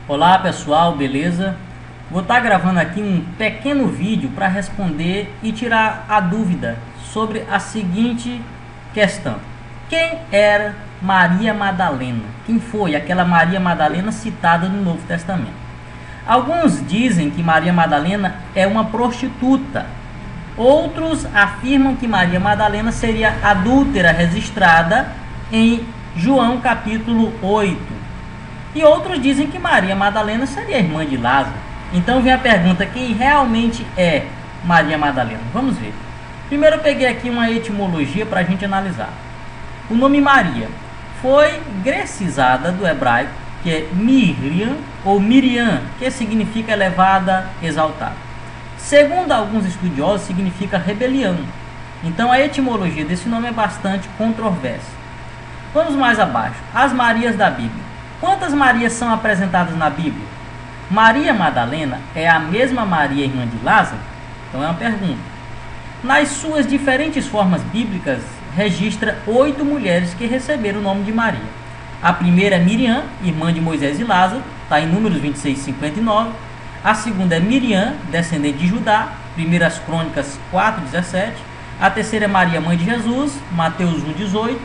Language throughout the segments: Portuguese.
Olá pessoal, beleza? Vou estar gravando aqui um pequeno vídeo para responder e tirar a dúvida sobre a seguinte questão: quem era Maria Madalena? Quem foi aquela Maria Madalena citada no Novo Testamento? Alguns dizem que Maria Madalena é uma prostituta. Outros afirmam que Maria Madalena seria adúltera registrada em João capítulo 8. E outros dizem que Maria Madalena seria irmã de Lázaro. Então vem a pergunta: quem realmente é Maria Madalena? Vamos ver. Primeiro eu peguei aqui uma etimologia para a gente analisar. O nome Maria foi grecizada do hebraico, que é Miriam ou Miriam, que significa elevada, exaltada. Segundo alguns estudiosos, significa rebelião. Então a etimologia desse nome é bastante controversa. Vamos mais abaixo. As Marias da Bíblia. Quantas Marias são apresentadas na Bíblia? Maria Madalena é a mesma Maria, irmã de Lázaro? Então é uma pergunta. Nas suas diferentes formas bíblicas, registra 8 mulheres que receberam o nome de Maria. A primeira é Miriam, irmã de Moisés e Lázaro, está em Números 26:59. A segunda é Miriam, descendente de Judá, 1 Crônicas 4:17. A terceira é Maria, mãe de Jesus, Mateus 1:18.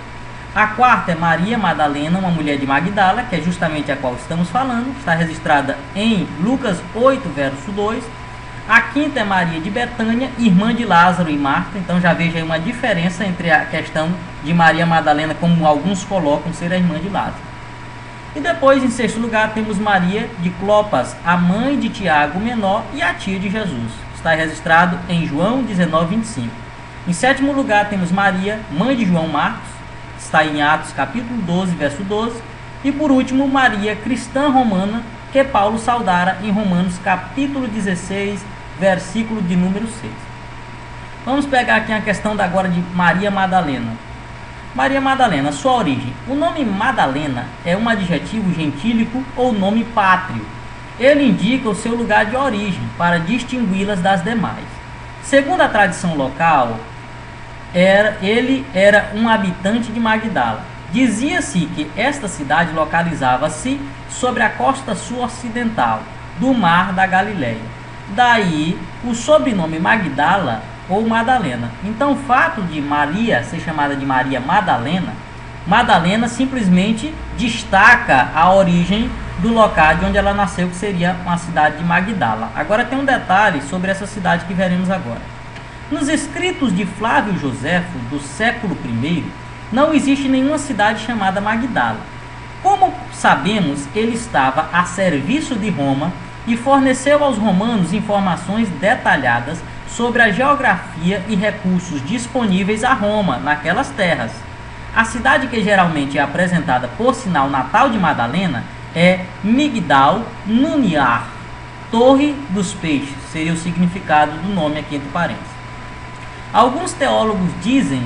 A quarta é Maria Madalena, uma mulher de Magdala, que é justamente a qual estamos falando, está registrada em Lucas 8, verso 2. A quinta é Maria de Betânia, irmã de Lázaro e Marta. Então já veja aí uma diferença entre a questão de Maria Madalena, como alguns colocam, ser a irmã de Lázaro. E depois, em sexto lugar, temos Maria de Clopas, a mãe de Tiago Menor e a tia de Jesus. Está registrado em João 19:25. Em sétimo lugar, temos Maria, mãe de João Marcos. Está em Atos capítulo 12, verso 12. E por último, Maria, cristã romana, que Paulo saudara em Romanos capítulo 16, versículo de número 6. Vamos pegar aqui a questão agora de Maria Madalena. Maria Madalena, sua origem. O nome Madalena é um adjetivo gentílico ou nome pátrio. Ele indica o seu lugar de origem para distingui-las das demais. Segundo a tradição local, ele era um habitante de Magdala. Dizia-se que esta cidade localizava-se sobre a costa sul ocidental do Mar da Galileia. Daí o sobrenome Magdala ou Madalena. Então o fato de Maria ser chamada de Maria Madalena, Madalena simplesmente destaca a origem do local de onde ela nasceu, que seria uma cidade de Magdala. Agora tem um detalhe sobre essa cidade que veremos agora. Nos escritos de Flávio Joséfo, do século I, não existe nenhuma cidade chamada Magdala. Como sabemos, ele estava a serviço de Roma e forneceu aos romanos informações detalhadas sobre a geografia e recursos disponíveis a Roma naquelas terras. A cidade que geralmente é apresentada por sinal natal de Madalena é Migdal Nuniar, Torre dos Peixes, seria o significado do nome aqui entre parênteses. Alguns teólogos dizem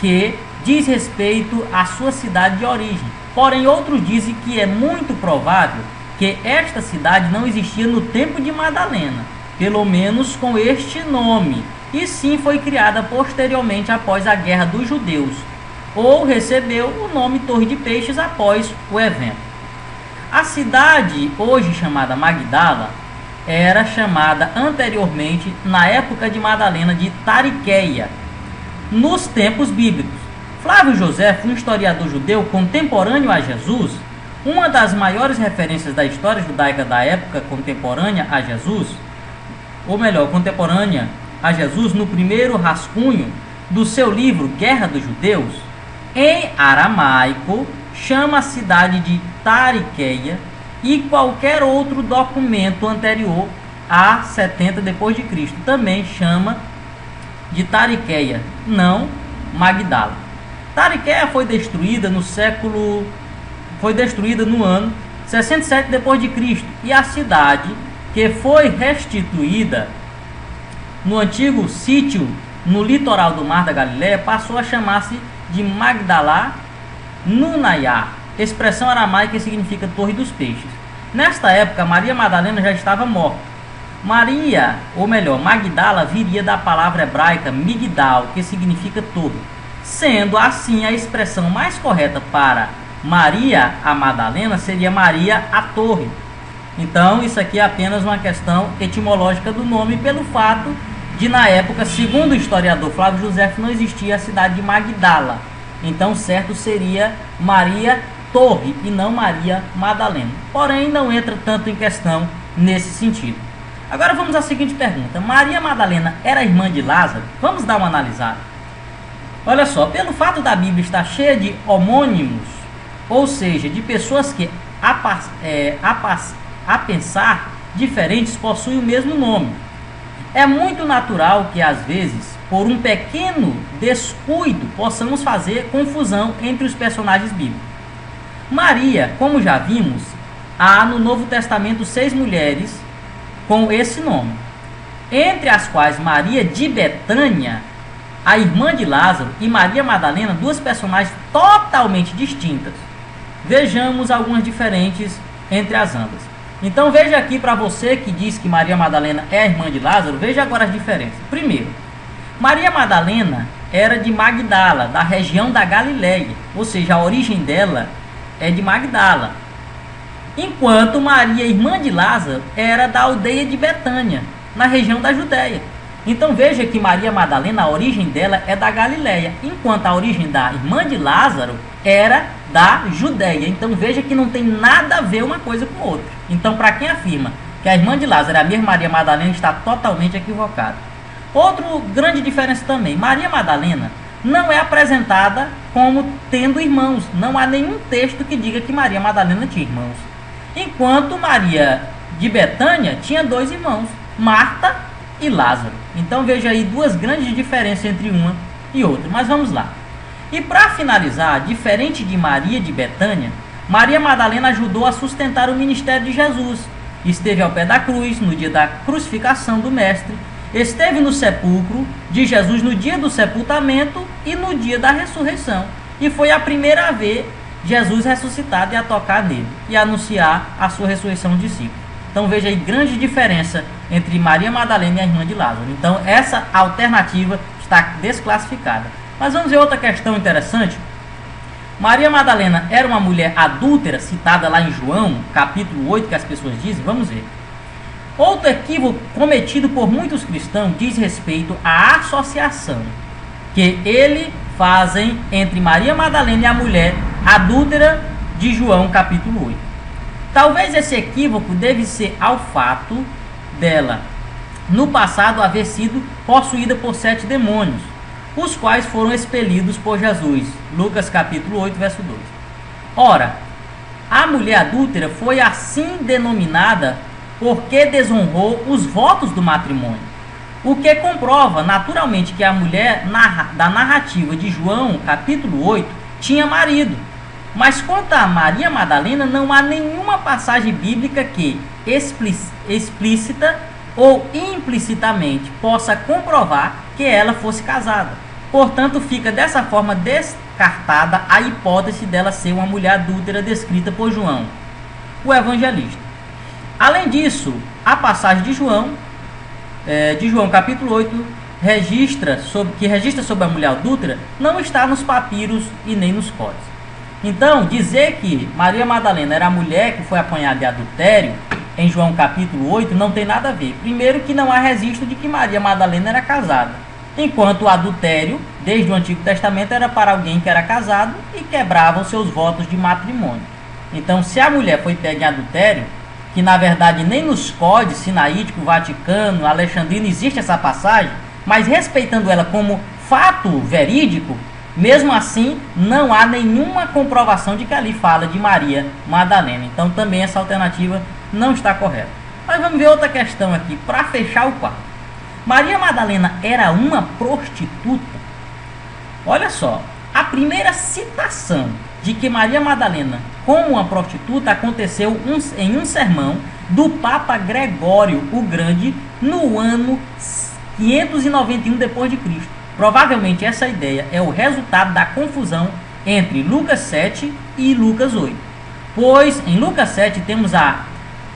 que diz respeito à sua cidade de origem, porém outros dizem que é muito provável que esta cidade não existia no tempo de Madalena, pelo menos com este nome, e sim foi criada posteriormente após a Guerra dos Judeus, ou recebeu o nome Torre de Peixes após o evento. A cidade, hoje chamada Magdala, era chamada anteriormente, na época de Madalena, de Tariqueia, nos tempos bíblicos. Flávio Joséfo, um historiador judeu contemporâneo a Jesus, uma das maiores referências da história judaica da época contemporânea a Jesus, ou melhor, contemporânea a Jesus, no primeiro rascunho do seu livro Guerra dos Judeus, em aramaico, chama a cidade de Tariqueia, e qualquer outro documento anterior a 70 depois de Cristo também chama de Tariqueia, não Magdala. Tariqueia foi destruída no ano 67 depois de Cristo, e a cidade, que foi restituída no antigo sítio no litoral do Mar da Galileia, passou a chamar-se de Magdala Nunayá, expressão aramaica que significa Torre dos Peixes. Nesta época, Maria Madalena já estava morta. Maria, ou melhor, Magdala, viria da palavra hebraica Migdal, que significa torre. Sendo assim, a expressão mais correta para Maria a Madalena seria Maria a Torre. Então isso aqui é apenas uma questão etimológica do nome, pelo fato de, na época, segundo o historiador Flávio José, não existia a cidade de Magdala. Então certo seria Maria Torre e não Maria Madalena. Porém, não entra tanto em questão nesse sentido. Agora vamos à seguinte pergunta: Maria Madalena era irmã de Lázaro? Vamos dar uma analisada. Olha só, pelo fato da Bíblia estar cheia de homônimos, ou seja, de pessoas que a pensar diferentes possuem o mesmo nome, é muito natural que às vezes, por um pequeno descuido, possamos fazer confusão entre os personagens bíblicos. Maria, como já vimos, há no Novo Testamento 6 mulheres com esse nome, entre as quais Maria de Betânia, a irmã de Lázaro, e Maria Madalena, duas personagens totalmente distintas. Vejamos algumas diferentes entre as ambas. Então veja aqui, para você que diz que Maria Madalena é a irmã de Lázaro, veja agora as diferenças. Primeiro, Maria Madalena era de Magdala, da região da Galileia, ou seja, a origem dela é de Magdala. Enquanto Maria, irmã de Lázaro, era da aldeia de Betânia, na região da Judéia. Então veja que Maria Madalena, a origem dela é da Galileia, enquanto a origem da irmã de Lázaro era da Judéia. Então veja que não tem nada a ver uma coisa com outra. Então, para quem afirma que a irmã de Lázaro é a mesma Maria Madalena, está totalmente equivocado. Outra grande diferença também: Maria Madalena não é apresentada como tendo irmãos. Não há nenhum texto que diga que Maria Madalena tinha irmãos. Enquanto Maria de Betânia tinha 2 irmãos, Marta e Lázaro. Então veja aí duas grandes diferenças entre uma e outra. Mas vamos lá. E para finalizar, diferente de Maria de Betânia, Maria Madalena ajudou a sustentar o ministério de Jesus. Esteve ao pé da cruz no dia da crucificação do Mestre, esteve no sepulcro de Jesus no dia do sepultamento e no dia da ressurreição. E foi a primeira a ver Jesus ressuscitado e a tocar nele e a anunciar a sua ressurreição aos discípulos. Então veja aí grande diferença entre Maria Madalena e a irmã de Lázaro. Então essa alternativa está desclassificada. Mas vamos ver outra questão interessante. Maria Madalena era uma mulher adúltera, citada lá em João, capítulo 8, que as pessoas dizem. Vamos ver. Outro equívoco cometido por muitos cristãos diz respeito à associação que eles fazem entre Maria Madalena e a mulher adúltera de João, capítulo 8. Talvez esse equívoco deve ser ao fato dela, no passado, haver sido possuída por 7 demônios, os quais foram expelidos por Jesus. Lucas capítulo 8, verso 2. Ora, a mulher adúltera foi assim denominada porque desonrou os votos do matrimônio, o que comprova naturalmente que a mulher da narrativa de João capítulo 8 tinha marido. Mas quanto a Maria Madalena, não há nenhuma passagem bíblica que explícita ou implicitamente possa comprovar que ela fosse casada. Portanto, fica dessa forma descartada a hipótese dela ser uma mulher adúltera descrita por João, o evangelista. Além disso, a passagem de João capítulo 8, que registra sobre a mulher adúltera, não está nos papiros e nem nos códigos. Então, dizer que Maria Madalena era a mulher que foi apanhada de adultério, em João capítulo 8, não tem nada a ver. Primeiro que não há registro de que Maria Madalena era casada, enquanto o adultério, desde o Antigo Testamento, era para alguém que era casado e quebrava os seus votos de matrimônio. Então, se a mulher foi pega em adultério, que na verdade nem nos códigos sinaítico, Vaticano, Alexandrino existe essa passagem, mas respeitando ela como fato verídico, mesmo assim não há nenhuma comprovação de que ali fala de Maria Madalena. Então também essa alternativa não está correta. Mas vamos ver outra questão aqui para fechar o quadro. Maria Madalena era uma prostituta? Olha só, a primeira citação de que Maria Madalena como uma prostituta aconteceu em um sermão do Papa Gregório o Grande no ano 591 depois de Cristo. Provavelmente essa ideia é o resultado da confusão entre Lucas 7 e Lucas 8. Pois em Lucas 7 temos a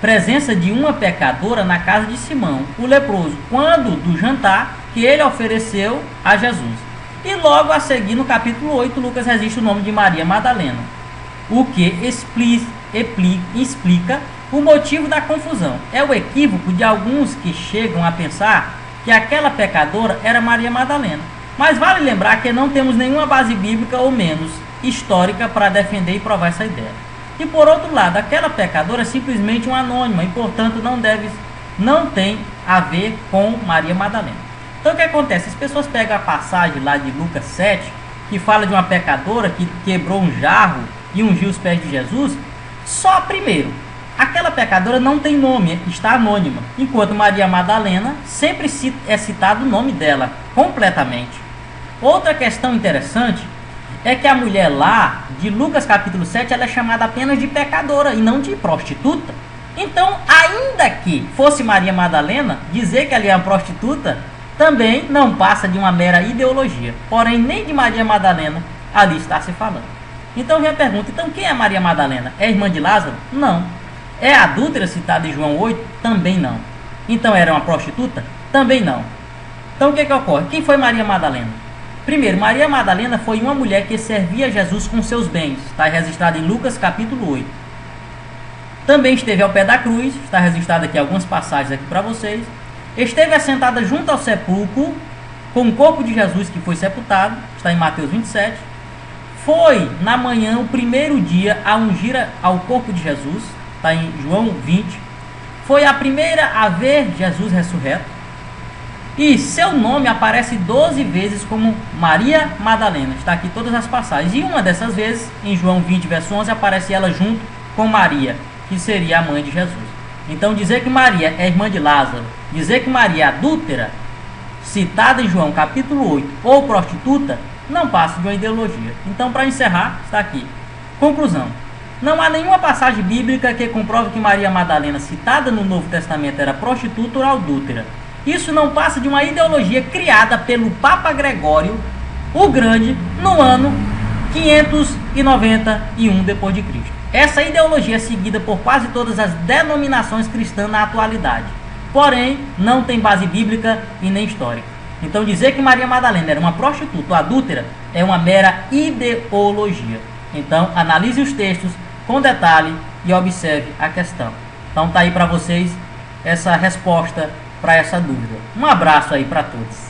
presença de uma pecadora na casa de Simão, o leproso, quando do jantar que ele ofereceu a Jesus. E logo a seguir, no capítulo 8, Lucas registra o nome de Maria Madalena, o que explica O motivo da confusão é o equívoco de alguns que chegam a pensar que aquela pecadora era Maria Madalena. Mas vale lembrar que não temos nenhuma base bíblica ou menos histórica para defender e provar essa ideia. E por outro lado, aquela pecadora é simplesmente uma anônima e portanto não tem a ver com Maria Madalena. Então o que acontece? As pessoas pegam a passagem lá de Lucas 7, que fala de uma pecadora que quebrou um jarro e ungiu os pés de Jesus. Só primeiro, aquela pecadora não tem nome, está anônima, enquanto Maria Madalena sempre é citado o nome dela completamente. Outra questão interessante é que a mulher lá de Lucas capítulo 7, ela é chamada apenas de pecadora e não de prostituta. Então, ainda que fosse Maria Madalena, dizer que ela é uma prostituta também não passa de uma mera ideologia. Porém, nem de Maria Madalena ali está se falando. Então vem a pergunta, então quem é Maria Madalena? É irmã de Lázaro? Não. É a adúltera citada em João 8? Também não. Então era uma prostituta? Também não. Então o que ocorre? Quem foi Maria Madalena? Primeiro, Maria Madalena foi uma mulher que servia Jesus com seus bens. Está registrado em Lucas capítulo 8. Também esteve ao pé da cruz. Está registrado aqui algumas passagens aqui para vocês. Esteve assentada junto ao sepulcro com o corpo de Jesus que foi sepultado. Está em Mateus 27. Foi na manhã, o primeiro dia, a ungir ao corpo de Jesus. Está em João 20. Foi a primeira a ver Jesus ressurreto. E seu nome aparece 12 vezes como Maria Madalena. Está aqui todas as passagens. E uma dessas vezes, em João 20, verso 11, aparece ela junto com Maria, que seria a mãe de Jesus. Então dizer que Maria é irmã de Lázaro, dizer que Maria é adúltera, citada em João capítulo 8, ou prostituta, não passa de uma ideologia. Então, para encerrar, está aqui. Conclusão. Não há nenhuma passagem bíblica que comprove que Maria Madalena, citada no Novo Testamento, era prostituta ou adúltera. Isso não passa de uma ideologia criada pelo Papa Gregório o Grande no ano 591 depois de Cristo. Essa ideologia é seguida por quase todas as denominações cristãs na atualidade. Porém, não tem base bíblica e nem histórica. Então dizer que Maria Madalena era uma prostituta ou adúltera é uma mera ideologia. Então analise os textos com detalhe e observe a questão. Então tá aí para vocês essa resposta para essa dúvida. Um abraço aí para todos.